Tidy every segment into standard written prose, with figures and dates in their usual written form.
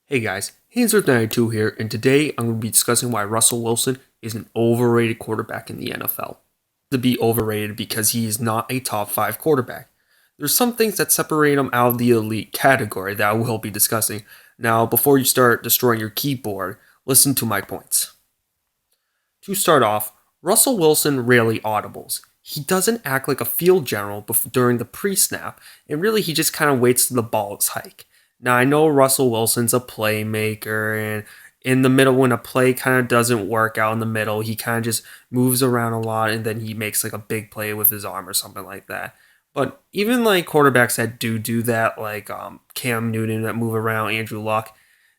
Hey guys, Hanser92 here, and today I'm going to be discussing why Russell Wilson is an overrated quarterback in the NFL. To be overrated because he is not a top 5 quarterback. There's some things that separate him out of the elite category that I will be discussing. Now, before you start destroying your keyboard, listen to my points. To start off, Russell Wilson rarely audibles. He doesn't act like a field general during the pre-snap, and really he just kind of waits till the ball is hiked. Now I know Russell Wilson's a playmaker, and in the middle when a play kind of doesn't work out in the middle, he kind of just moves around a lot, and then he makes like a big play with his arm or something like that. But even like quarterbacks that do that, like Cam Newton that move around, Andrew Luck,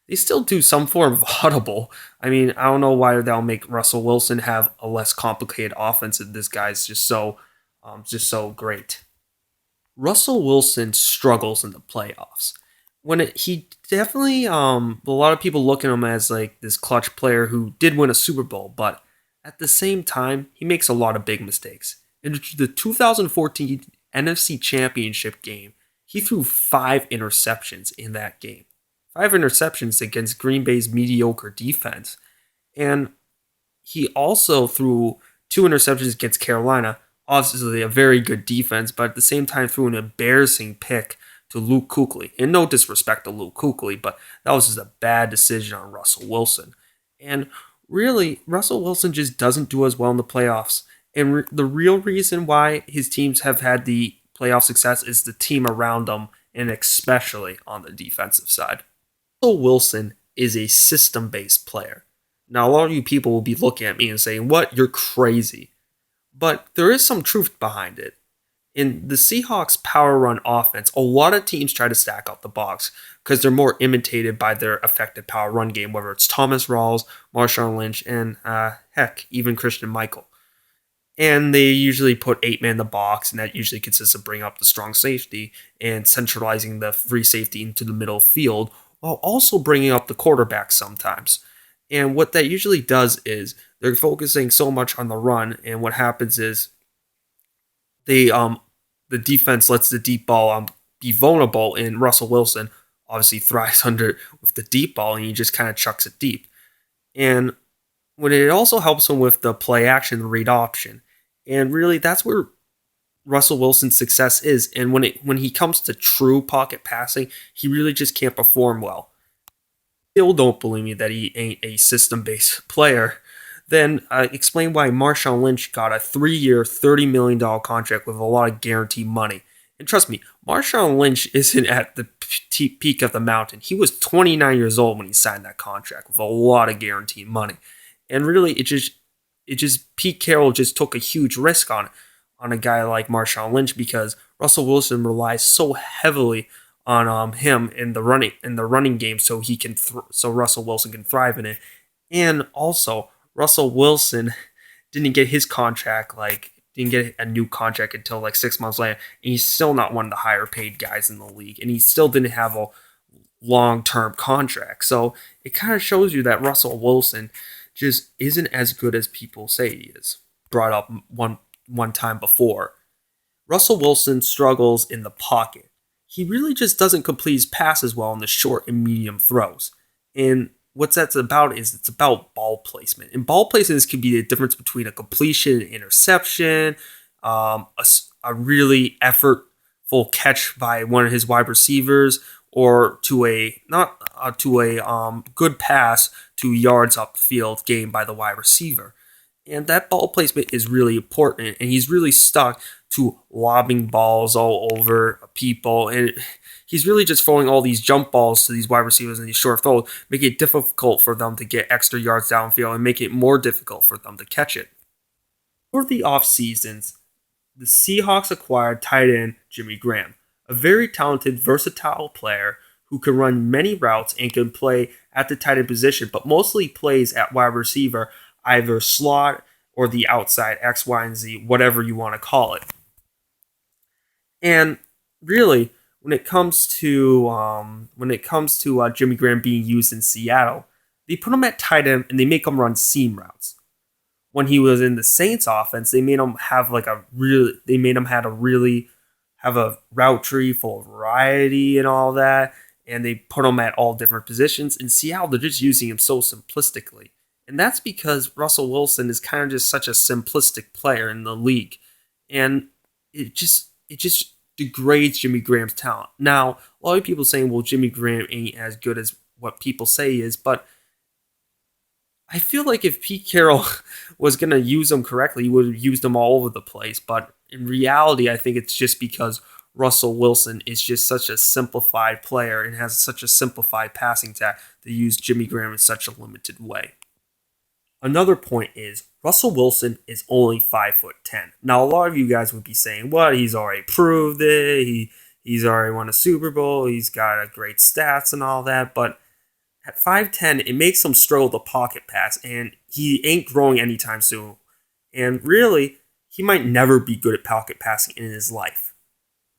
they still do some form of audible. I mean, I don't know why that'll make Russell Wilson have a less complicated offense if this guy's just so great. Russell Wilson struggles in the playoffs. He definitely a lot of people look at him as like this clutch player who did win a Super Bowl, but at the same time, he makes a lot of big mistakes. In the 2014 NFC Championship game, he threw 5 interceptions in that game. 5 interceptions against Green Bay's mediocre defense. And he also threw 2 interceptions against Carolina, obviously a very good defense, but at the same time threw an embarrassing pick to Luke Kuechly. And no disrespect to Luke Kuechly, but that was just a bad decision on Russell Wilson. And really, Russell Wilson just doesn't do as well in the playoffs. And the real reason why his teams have had the playoff success is the team around them, and especially on the defensive side. Russell Wilson is a system based player. Now, a lot of you people will be looking at me and saying, "What? You're crazy." But there is some truth behind it. In the Seahawks' power run offense, a lot of teams try to stack up the box because they're more imitated by their effective power run game, whether it's Thomas Rawls, Marshawn Lynch, and heck, even Christian Michael. And they usually put 8 men in the box, and that usually consists of bringing up the strong safety and centralizing the free safety into the middle field, while also bringing up the quarterback sometimes. And what that usually does is they're focusing so much on the run, and what happens is they the defense lets the deep ball be vulnerable, and Russell Wilson obviously thrives under with the deep ball, and he just kind of chucks it deep. And when it also helps him with the play action, the read option, and really that's where Russell Wilson's success is. And when he comes to true pocket passing, he really just can't perform well. Still don't believe me that he ain't a system-based player, then explain why Marshawn Lynch got a 3-year, $30 million contract with a lot of guaranteed money. And trust me, Marshawn Lynch isn't at the peak of the mountain. He was 29 years old when he signed that contract with a lot of guaranteed money. And really, Pete Carroll just took a huge risk on a guy like Marshawn Lynch because Russell Wilson relies so heavily on him in the running game, so so Russell Wilson can thrive in it. And also, Russell Wilson didn't get a new contract until like 6 months later, and he's still not one of the higher paid guys in the league, and he still didn't have a long term contract. So it kind of shows you that Russell Wilson just isn't as good as people say he is. Brought up one time before. Russell Wilson struggles in the pocket. He really just doesn't complete his passes well in the short and medium throws. And what that's about is it's about ball placement. And ball placement can be the difference between a completion and interception, a really effortful catch by one of his wide receivers, or to a good pass to yards upfield gained by the wide receiver. And that ball placement is really important, and he's really stuck to lobbing balls all over people, and he's really just throwing all these jump balls to these wide receivers and these short throws, making it difficult for them to get extra yards downfield and make it more difficult for them to catch it. For the off seasons, the Seahawks acquired tight end Jimmy Graham, a very talented, versatile player who can run many routes and can play at the tight end position, but mostly plays at wide receiver, either slot or the outside, X, Y, and Z, whatever you want to call it. And really, when it comes to Jimmy Graham being used in Seattle, they put him at tight end and they make him run seam routes. When he was in the Saints offense, they made him have have a route tree full of variety and all that. and they put him at all different positions. In Seattle, they're just using him so simplistically. And that's because Russell Wilson is kind of just such a simplistic player in the league. And it just degrades Jimmy Graham's talent. Now, a lot of people saying, well, Jimmy Graham ain't as good as what people say he is, but I feel like if Pete Carroll was going to use them correctly, he would have used them all over the place. But in reality, I think it's just because Russell Wilson is just such a simplified player and has such a simplified passing attack to use Jimmy Graham in such a limited way. Another point is Russell Wilson is only 5'10". Now, a lot of you guys would be saying, "What? He's already proved it. He's already won a Super Bowl. He's got a great stats and all that." But at 5'10", it makes him struggle to pocket pass, and he ain't growing anytime soon. And really, he might never be good at pocket passing in his life.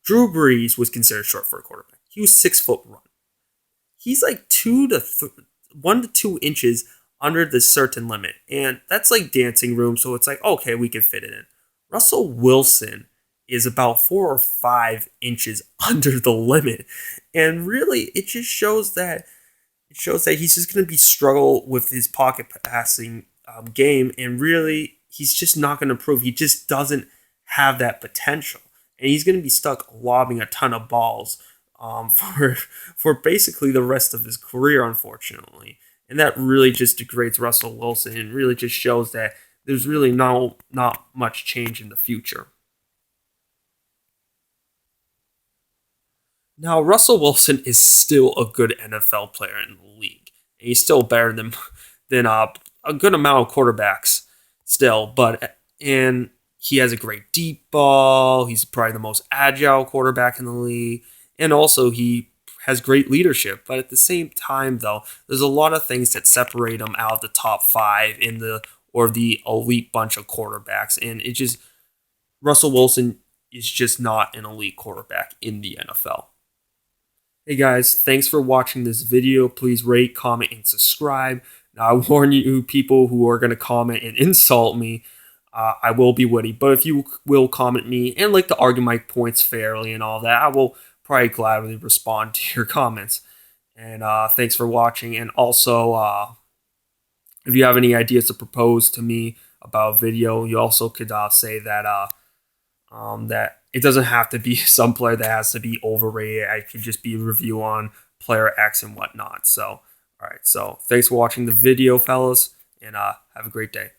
Drew Brees was considered short for a quarterback. He was 6 foot one. He's like 1 to 2 inches under the certain limit, and that's like dancing room. So it's like, okay, we can fit it in. Russell Wilson is about 4 or 5 inches under the limit, and really, it shows that he's just going to be struggle with his pocket passing game, and really, he's just not going to improve. He just doesn't have that potential, and he's going to be stuck lobbing a ton of balls for basically the rest of his career, unfortunately. And that really just degrades Russell Wilson and really just shows that there's really not much change in the future. Now, Russell Wilson is still a good NFL player in the league. And he's still better than a good amount of quarterbacks still. And he has a great deep ball. He's probably the most agile quarterback in the league. And also, he has great leadership. But at the same time, though, there's a lot of things that separate him out of the top 5 or the elite bunch of quarterbacks. And Russell Wilson is just not an elite quarterback in the NFL. Hey guys, thanks for watching this video. Please rate, comment, and subscribe. Now, I warn you, people who are going to comment and insult me, I will be witty. But if you will comment me and like to argue my points fairly and all that, I will probably gladly respond to your comments. And thanks for watching. And also, if you have any ideas to propose to me about a video, you also could say that that it doesn't have to be some player that has to be overrated. I could just be a review on player X and whatnot. So, all right. So, thanks for watching the video, fellas, and have a great day.